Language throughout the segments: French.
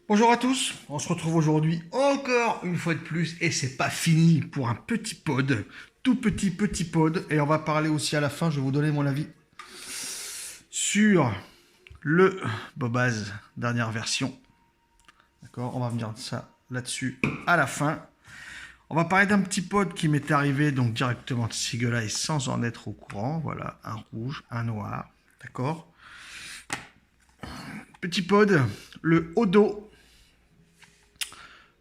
Bonjour à tous, on se retrouve aujourd'hui encore une fois de plus et c'est pas fini pour un petit pod, tout petit pod et on va parler aussi à la fin, je vais vous donner mon avis sur le Bobaz dernière version. D'accord, on va venir de ça là-dessus à la fin. On va parler d'un petit pod qui m'est arrivé donc directement de Seagull sans en être au courant. Voilà, un rouge, un noir, d'accord. Petit pod, le Odo.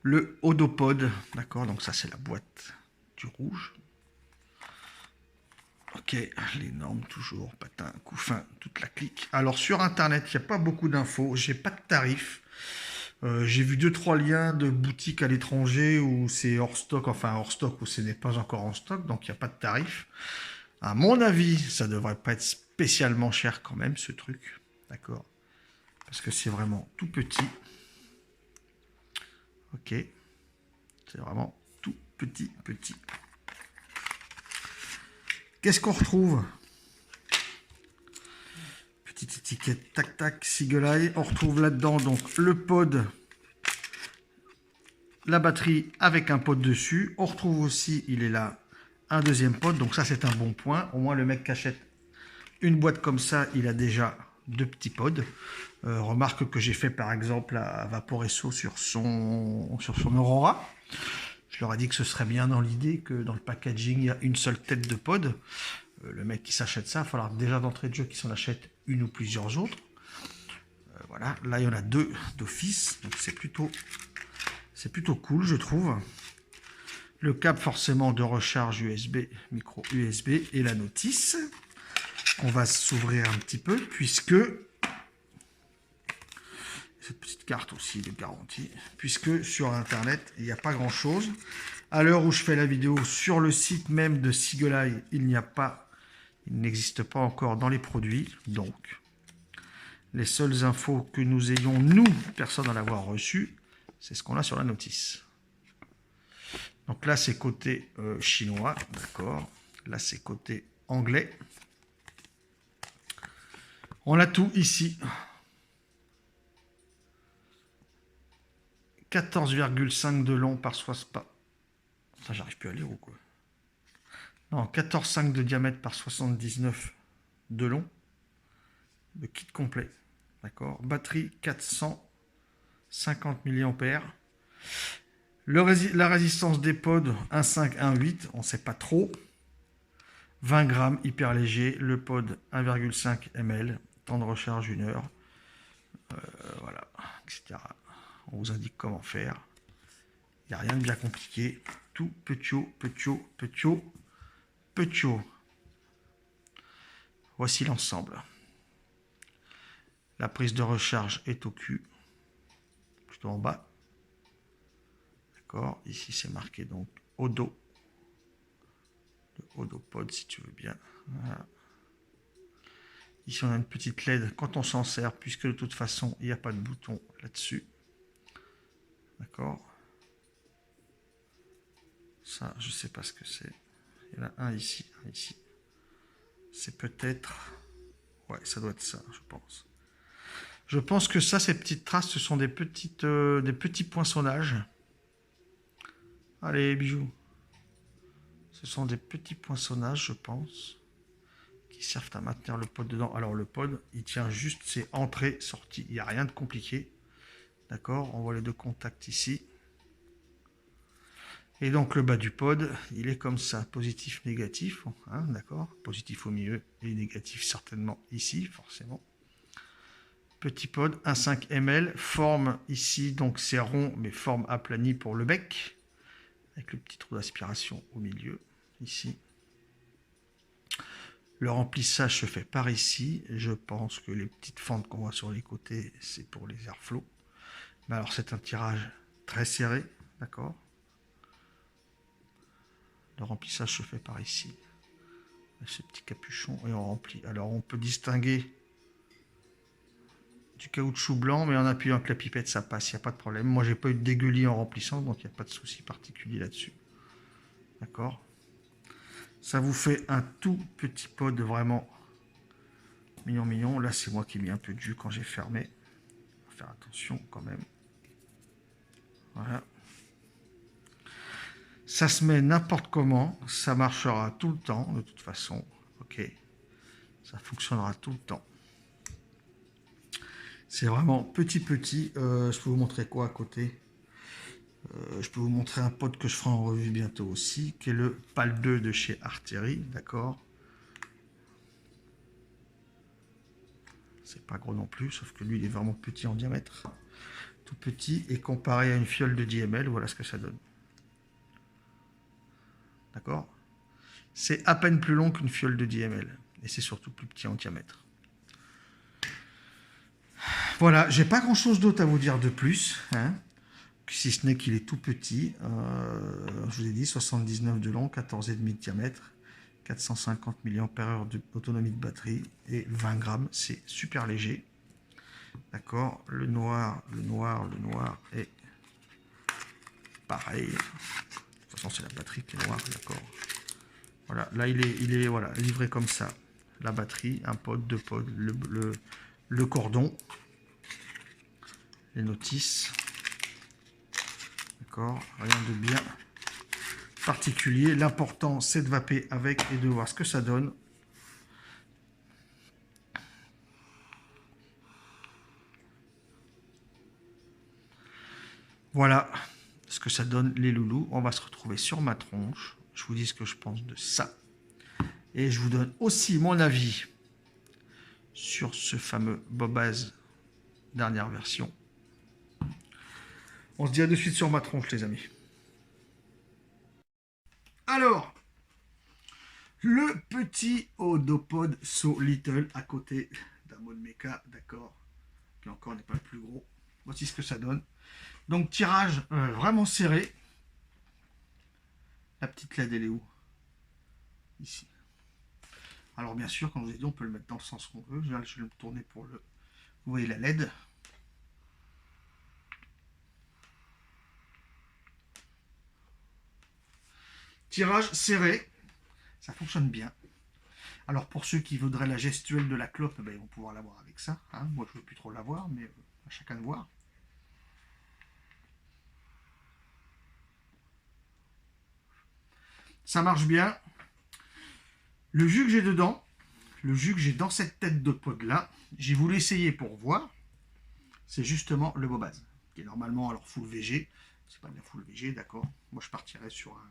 Le Odopod, d'accord, donc ça c'est la boîte du rouge. Ok, les normes toujours, patin, couffin, toute la clique. Alors sur internet, il n'y a pas beaucoup d'infos, j'ai pas de tarif. J'ai vu 2-3 liens de boutiques à l'étranger où c'est hors stock, enfin hors stock où ce n'est pas encore en stock, donc il n'y a pas de tarif. À mon avis, ça devrait pas être spécialement cher quand même ce truc, d'accord, parce que c'est vraiment tout petit. Ok, c'est vraiment tout petit. Qu'est-ce qu'on retrouve? Petite étiquette, tac tac, Seagull Eye. On retrouve là-dedans donc le pod, la batterie avec un pod dessus. On retrouve aussi, il est là, un deuxième pod. Donc ça c'est un bon point. Au moins le mec qui achète une boîte comme ça, il a déjà deux petits pods. Remarque que j'ai fait par exemple à Vaporesso sur son Aurora. Je leur ai dit que ce serait bien dans l'idée que dans le packaging, il y a une seule tête de pod. Le mec qui s'achète ça, il va falloir déjà d'entrée de jeu qu'il s'en achète une ou plusieurs autres. Voilà, là il y en a deux d'office, donc c'est plutôt cool je trouve. Le câble forcément de recharge USB, micro USB et la notice. On va s'ouvrir un petit peu puisque cette petite carte aussi de garantie, puisque sur internet il n'y a pas grand chose. À l'heure où je fais la vidéo, sur le site même de Seagull Eye, il n'existe pas encore dans les produits, donc les seules infos que nous ayons, nous, personne à l'avoir reçu, c'est ce qu'on a sur la notice. Donc là, c'est côté chinois, d'accord. Là, c'est côté anglais. On a tout ici. 14,5 de long par 60... Ça, j'arrive plus à lire ou quoi? Non, 14,5 de diamètre par 79 de long. Le kit complet. D'accord. Batterie 450 mAh. La résistance des pods 1,5, 1,8, on ne sait pas trop. 20 grammes, hyper léger. Le pod 1,5 ml. Temps de recharge 1 heure. Voilà, etc. On vous indique comment faire. Il n'y a rien de bien compliqué. Tout petio. Voici l'ensemble. La prise de recharge est au cul. Plutôt en bas. D'accord. Ici, c'est marqué donc Odo. Le Odopod, si tu veux bien. Voilà. Ici, on a une petite LED quand on s'en sert, puisque de toute façon, il n'y a pas de bouton là-dessus. D'accord. Ça, je ne sais pas ce que c'est. Il y en a un ici, un ici. C'est peut-être... Ouais, ça doit être ça, je pense. Je pense que ça, ces petites traces, ce sont des petits poinçonnages. Allez, bijoux. Ce sont des petits poinçonnages, je pense, qui servent à maintenir le pod dedans. Alors, le pod, il tient juste ses entrées-sorties. Il n'y a rien de compliqué. D'accord. On voit les deux contacts ici. Et donc, le bas du pod, il est comme ça. Positif, négatif. Hein, d'accord. Positif au milieu et négatif certainement ici, forcément. Petit pod, 1,5 ml. Forme ici, donc c'est rond, mais forme aplanie pour le bec. Avec le petit trou d'aspiration au milieu, ici. Le remplissage se fait par ici. Je pense que les petites fentes qu'on voit sur les côtés, c'est pour les airflows. Mais alors, c'est un tirage très serré, d'accord. Le remplissage se fait par ici. Ce petit capuchon et on remplit. Alors, on peut distinguer du caoutchouc blanc, mais en appuyant avec la pipette, ça passe, il n'y a pas de problème. Moi, j'ai pas eu de dégueulis en remplissant, donc il n'y a pas de souci particulier là-dessus. D'accord. Ça vous fait un tout petit pod vraiment mignon. Là, c'est moi qui ai mis un peu de jus quand j'ai fermé. Faut faire attention quand même. Voilà. Ça se met n'importe comment, ça marchera tout le temps, de toute façon. Ok, ça fonctionnera tout le temps. C'est vraiment petit. Je peux vous montrer quoi à côté? Je peux vous montrer un pod que je ferai en revue bientôt aussi, qui est le PAL 2 de chez Artillery, d'accord? C'est pas gros non plus, sauf que lui, il est vraiment petit en diamètre. Tout petit, et comparé à une fiole de 10 ml, voilà ce que ça donne. D'accord? C'est à peine plus long qu'une fiole de 10 ml, et c'est surtout plus petit en diamètre. Voilà, j'ai pas grand-chose d'autre à vous dire de plus, hein, si ce n'est qu'il est tout petit. Je vous ai dit, 79 de long, 14,5 de diamètre, 450 mAh d'autonomie de batterie et 20 grammes, c'est super léger. D'accord, le noir est pareil. De toute façon, c'est la batterie qui est noire, d'accord. Voilà, là il est voilà, livré comme ça. La batterie, un pod, deux pods, le cordon, les notices. D'accord, rien de bien particulier. L'important, c'est de vaper avec et de voir ce que ça donne. Voilà ce que ça donne, les loulous. On va se retrouver sur ma tronche. Je vous dis ce que je pense de ça. Et je vous donne aussi mon avis sur ce fameux Bobaz dernière version. On se dit à de suite sur ma tronche, les amis. Alors, le petit Odopod So Little à côté d'un mode mecha, d'accord, qui encore n'est pas le plus gros. Voici ce que ça donne. Donc, tirage vraiment serré. La petite LED, elle est où? Ici. Alors, bien sûr, comme je vous ai dit, on peut le mettre dans le sens qu'on veut. Là, je vais le tourner pour le... Vous voyez la LED. Tirage serré. Ça fonctionne bien. Alors, pour ceux qui voudraient la gestuelle de la clope, ben, ils vont pouvoir l'avoir avec ça. Hein. Moi, je ne veux plus trop l'avoir, mais à chacun de voir. Ça marche bien. Le jus que j'ai dedans, le jus que j'ai dans cette tête de pod là, j'ai voulu essayer pour voir. C'est justement le Bobaz, qui est normalement alors full VG. C'est pas de la full VG, d'accord. Moi, je partirais sur un,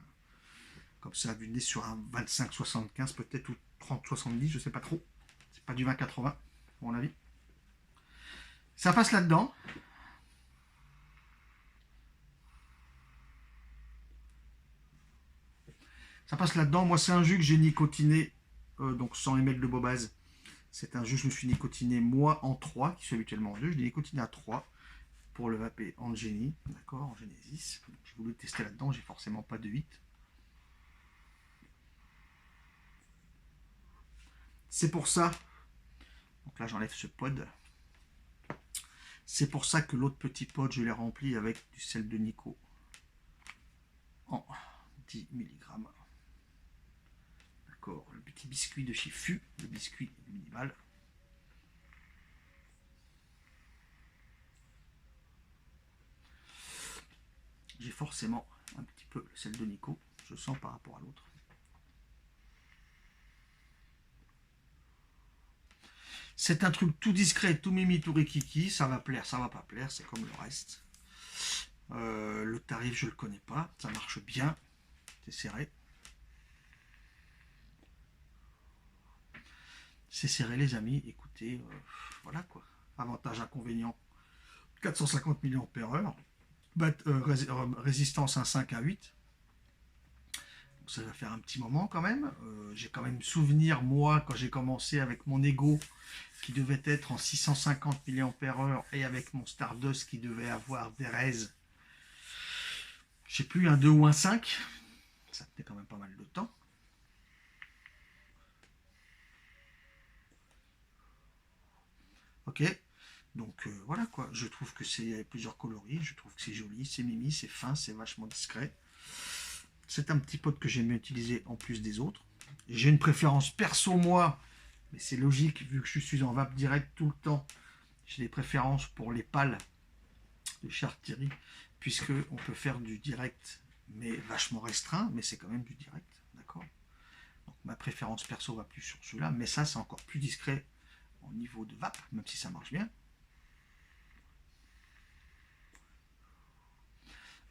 comme ça, vu le nez, sur un 25-75 peut-être, ou 30-70, je sais pas trop. C'est pas du 20-80, à mon avis. Ça passe là-dedans. Ça passe là-dedans. Moi, c'est un jus que j'ai nicotiné, donc 100 ml de Bobaz. C'est un jus que je me suis nicotiné, moi, en 3, qui sont habituellement en 2. Je l'ai nicotiné à 3 pour le vaper en Genie, d'accord, en Genesis. J'ai voulu tester là-dedans, j'ai forcément pas de 8. C'est pour ça, donc là j'enlève ce pod. C'est pour ça que l'autre petit pod, je l'ai rempli avec du sel de Nico en 10 mg. D'accord, le petit biscuit de chez Fu, le biscuit minimal. J'ai forcément un petit peu le sel de Nico, je sens par rapport à l'autre. C'est un truc tout discret, tout mimi, tout rikiki, ça va plaire, ça va pas plaire, c'est comme le reste. Le tarif, je le connais pas, ça marche bien, c'est serré. C'est serré les amis, écoutez, voilà quoi. Avantage, inconvénient, 450 mAh, résistance 1,5 à 8. Donc ça va faire un petit moment quand même. J'ai quand même souvenir, moi, quand j'ai commencé avec mon Ego, qui devait être en 650 mAh, et avec mon Stardust qui devait avoir des raises, je sais plus, un 2 ou un 5. Ça tenait quand même pas mal de temps. Ok, donc voilà quoi, je trouve que c'est plusieurs coloris, je trouve que c'est joli, c'est mimi, c'est fin, c'est vachement discret. C'est un petit pot que j'aime utiliser en plus des autres. J'ai une préférence perso moi, mais c'est logique vu que je suis en vape direct tout le temps. J'ai des préférences pour les pales de chez Artillery puisque on peut faire du direct, mais vachement restreint, mais c'est quand même du direct, d'accord. Donc ma préférence perso va plus sur celui-là, mais ça c'est encore plus discret au niveau de vape, même si ça marche bien.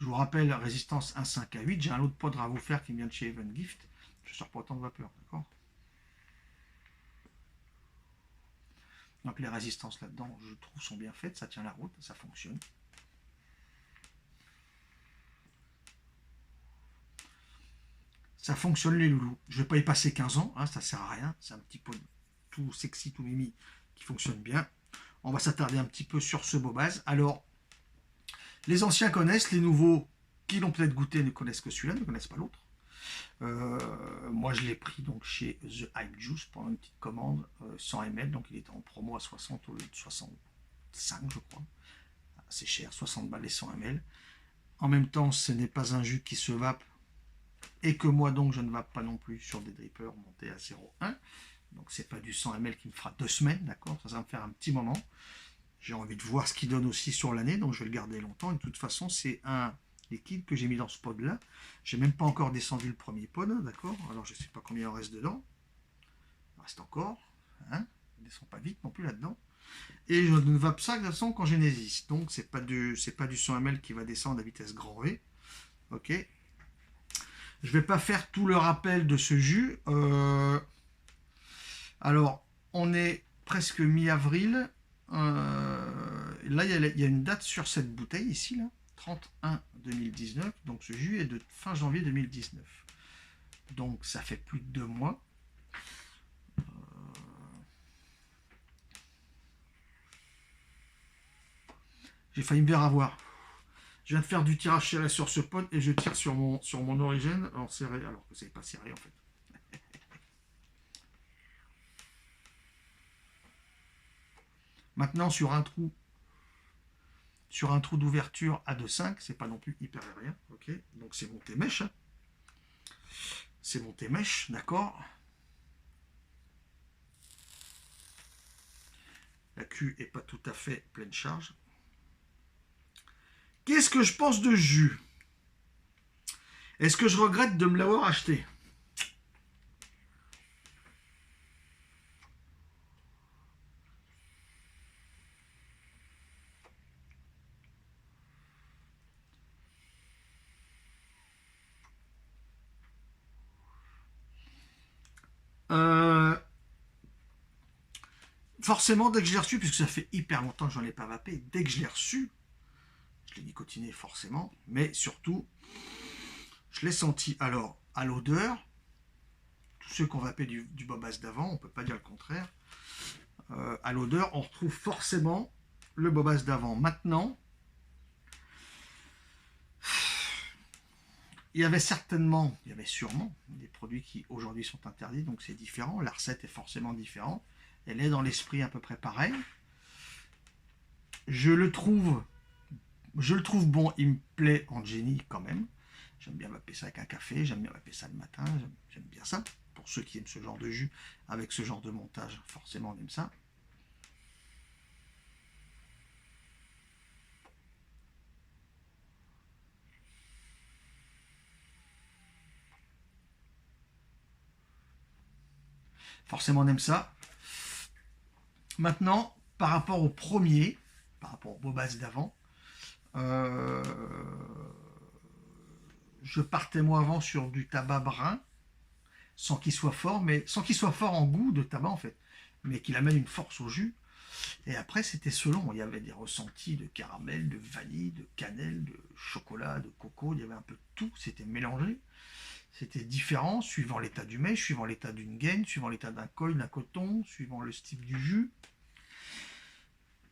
Je vous rappelle, résistance 1,5 à 8, j'ai un lot de poudre à vous faire qui vient de chez Even Gift, je ne sors pas autant de vapeur, d'accord. Donc les résistances là-dedans, je trouve, sont bien faites, ça tient la route, ça fonctionne. Ça fonctionne les loulous. Je ne vais pas y passer 15 ans, hein, ça sert à rien. C'est un petit peu tout sexy, tout mimi qui fonctionne bien. On va s'attarder un petit peu sur ce Bobaz. Alors, les anciens connaissent, les nouveaux qui l'ont peut-être goûté ne connaissent que celui-là, ne connaissent pas l'autre. Moi, je l'ai pris donc chez The Hype Juice pour une petite commande 100 ml. Donc, il était en promo à 60 au lieu de 65, je crois. C'est cher, 60 balles les 100 ml. En même temps, ce n'est pas un jus qui se vape et que moi donc je ne vape pas non plus sur des drippers montés à 0,1. Donc c'est pas du 100 ml qui me fera 2 semaines, d'accord. Ça va me faire un petit moment. J'ai envie de voir ce qu'il donne aussi sur l'année, donc je vais le garder longtemps. Et de toute façon, c'est un liquide que j'ai mis dans ce pod là. J'ai même pas encore descendu le premier pod, d'accord. Alors je sais pas combien il en reste dedans. Il reste encore, hein. Il ne descend pas vite non plus là-dedans. Et je ne vape ça de toute façon quand Genesis. Donc c'est pas du 100 ml qui va descendre à vitesse grand V. Ok. Je ne vais pas faire tout le rappel de ce jus. Alors, on est presque mi-avril. Là, il y a une date sur cette bouteille ici, là, 31-2019. Donc, ce jus est de fin janvier 2019. Donc, ça fait plus de 2 mois. J'ai failli me faire avoir. Je viens de faire du tirage serré sur ce pod et je tire sur mon origine en serré, alors que c'est pas serré en fait. Maintenant sur un trou d'ouverture à 2,5, c'est pas non plus hyper aérien, ok. Donc c'est monté mèche, hein. C'est monté mèche, d'accord. La queue est pas tout à fait pleine charge. Qu'est-ce que je pense de jus? Est-ce que je regrette de me l'avoir acheté? Forcément, dès que je l'ai reçu, puisque ça fait hyper longtemps que j'en ai pas vapé, dès que je l'ai reçu, je l'ai nicotiné forcément, mais surtout, je l'ai senti. Alors, à l'odeur, tous ceux qui ont vapé du Bobaz d'avant, on ne peut pas dire le contraire, à l'odeur, on retrouve forcément le Bobaz d'avant. Maintenant, il y avait sûrement des produits qui aujourd'hui sont interdits, donc c'est différent. La recette est forcément différente. Elle est dans l'esprit à peu près pareil. Je le trouve bon, il me plaît en Jenny quand même. J'aime bien vaper ça avec un café, j'aime bien vaper ça le matin, j'aime bien ça. Pour ceux qui aiment ce genre de jus, avec ce genre de montage, forcément on aime ça. Forcément on aime ça. Maintenant, par rapport au premier, par rapport au Bobaz d'avant, je partais moi avant sur du tabac brun, sans qu'il soit fort, mais sans qu'il soit fort en goût de tabac en fait, mais qu'il amène une force au jus. Et après, c'était selon. Il y avait des ressentis de caramel, de vanille, de cannelle, de chocolat, de coco. Il y avait un peu de tout. C'était mélangé. C'était différent suivant l'état du mèche, suivant l'état d'une gaine, suivant l'état d'un coil, d'un coton, suivant le style du jus.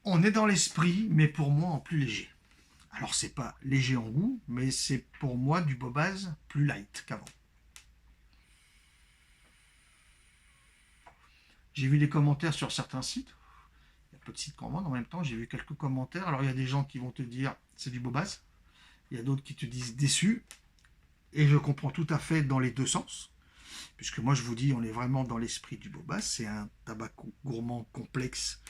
On est dans l'esprit, mais pour moi en plus léger. Alors c'est pas léger en goût, mais c'est pour moi du Bobaz plus light qu'avant. J'ai vu des commentaires sur certains sites. Il y a peu de sites qu'on vend en même temps. J'ai vu quelques commentaires. Alors il y a des gens qui vont te dire c'est du Bobaz. Il y a d'autres qui te disent déçu. Et je comprends tout à fait dans les deux sens. Puisque moi je vous dis, on est vraiment dans l'esprit du Bobaz. C'est un tabac gourmand complexe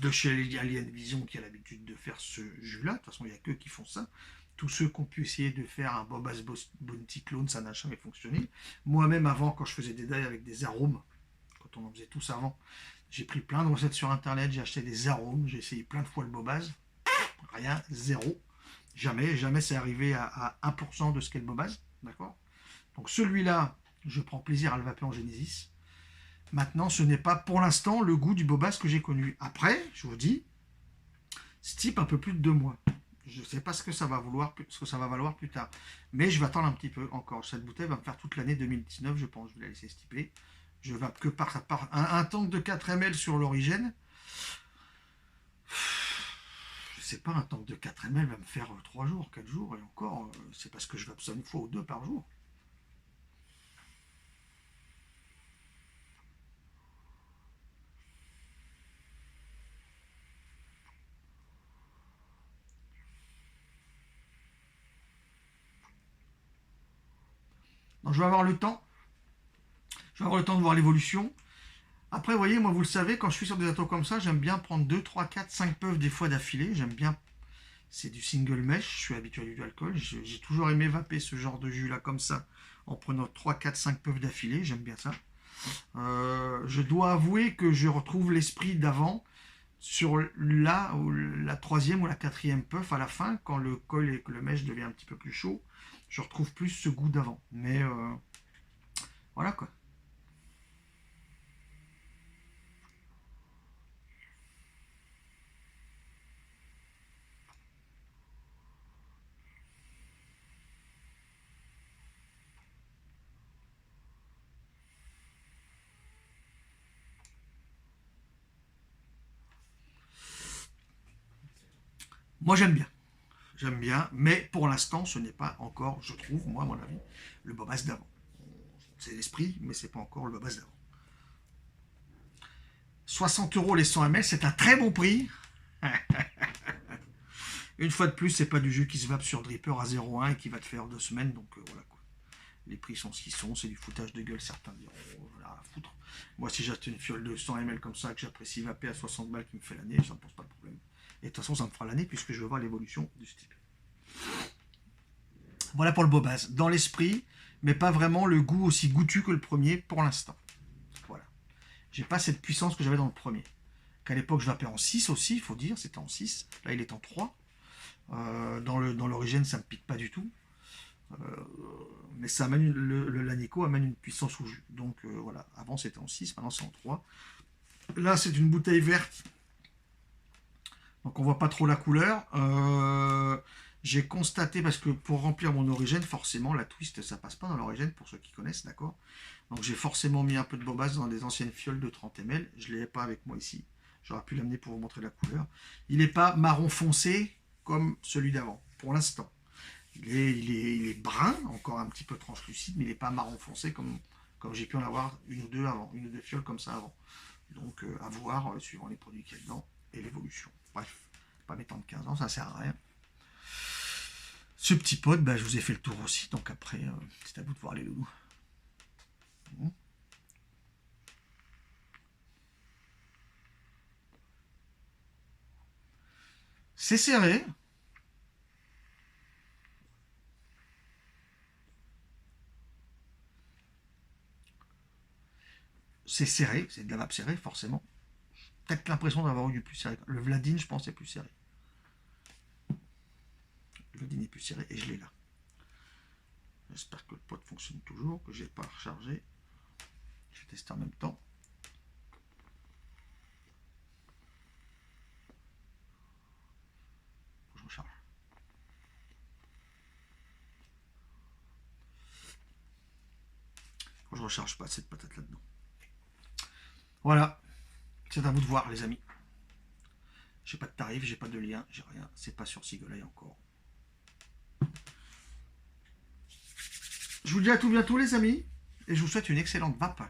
de chez Alien Vision qui a l'habitude de faire ce jus-là. De toute façon, il n'y a qu'eux qui font ça. Tous ceux qui ont pu essayer de faire un Bob's Bounty clone, ça n'a jamais fonctionné. Moi-même, avant, quand je faisais des dailles avec des arômes, quand on en faisait tous avant, j'ai pris plein de recettes sur Internet, j'ai acheté des arômes, j'ai essayé plein de fois le Bobaz. Rien, zéro. Jamais c'est arrivé à 1% de ce qu'est le Bobaz. D'accord? Donc celui-là, je prends plaisir à le vaper en Genesis. Maintenant, ce n'est pas pour l'instant le goût du Bobaz que j'ai connu. Après, je vous dis, ce type un peu plus de 2 mois. Je ne sais pas ce que ça va valoir plus tard. Mais je vais attendre un petit peu encore. Cette bouteille va me faire toute l'année 2019, je pense. Je vais la laisser stiper. Je vape que par un tank de 4 ml sur l'origine. Je sais pas, un tank de 4 ml va me faire 3 jours, 4 jours. Et encore, c'est parce que je vape ça une fois ou deux par jour. Donc je vais avoir le temps. Je vais avoir le temps de voir l'évolution. Après, vous voyez, moi, vous le savez, quand je suis sur des atos comme ça, j'aime bien prendre 2, 3, 4, 5 puffs des fois d'affilée. J'aime bien. C'est du single mesh. Je suis habitué à du alcool. J'ai toujours aimé vaper ce genre de jus-là comme ça, en prenant 3, 4, 5 puffs d'affilée. J'aime bien ça. Je dois avouer que je retrouve l'esprit d'avant sur la troisième ou la quatrième puff à la fin, quand le col et que le mesh devient un petit peu plus chaud. Je retrouve plus ce goût d'avant. Mais voilà quoi. Moi j'aime bien. J'aime bien, mais pour l'instant, ce n'est pas encore, je trouve, moi, à mon avis, le Bobaz d'avant. C'est l'esprit, mais c'est pas encore le Bobaz d'avant. 60 € les 100 ml, c'est un très bon prix. Une fois de plus, c'est pas du jus qui se vape sur Dripper à 0,1 et qui va te faire 2 semaines, donc voilà quoi. Les prix sont ce qu'ils sont, c'est du foutage de gueule, certains diront, voilà, à foutre. Moi, si j'achète une fiole de 100 ml comme ça, que j'apprécie vaper à 60 balles qui me fait l'année, ça ne me pose pas de problème. Et de toute façon, ça me fera l'année puisque je veux voir l'évolution du style. Voilà pour le Bobaz. Dans l'esprit, mais pas vraiment le goût aussi goûtu que le premier pour l'instant. Voilà. J'ai pas cette puissance que j'avais dans le premier. Qu'à l'époque, je vapais en 6 aussi, il faut dire, c'était en 6. Là, il est en 3. Dans l'origine, ça ne me pique pas du tout. Mais ça amène l'Anico amène une puissance au jus. Donc voilà, avant c'était en 6, maintenant c'est en 3. Là, c'est une bouteille verte. Donc on voit pas trop la couleur. J'ai constaté, parce que pour remplir mon origine, forcément la twist ça passe pas dans l'origine, pour ceux qui connaissent, d'accord. Donc j'ai forcément mis un peu de Bobaz dans des anciennes fioles de 30 ml. Je ne l'ai pas avec moi ici. J'aurais pu l'amener pour vous montrer la couleur. Il n'est pas marron foncé comme celui d'avant, pour l'instant. Il est brun, encore un petit peu translucide, mais il n'est pas marron foncé comme j'ai pu en avoir une ou deux avant, une ou deux fioles comme ça avant. Donc à voir, suivant les produits qu'il y a dedans et l'évolution. Bref, pas m'étendre 15 ans, ça sert à rien. Ce petit pod, je vous ai fait le tour aussi, donc après, c'est à vous de voir les loulous. C'est serré. C'est serré, c'est de la vape serrée, forcément. Peut-être l'impression d'avoir eu du plus serré. Le Vladine, je pense, est plus serré. Le Vladine est plus serré et je l'ai là. J'espère que le pod fonctionne toujours, que je n'ai pas rechargé. Je vais tester en même temps. Je recharge. Je recharge pas cette patate là-dedans. Voilà. C'est à vous de voir, les amis. J'ai pas de tarif, j'ai pas de lien, j'ai rien. C'est pas sur Sigolai encore. Je vous dis à tout bientôt, les amis. Et je vous souhaite une excellente vape.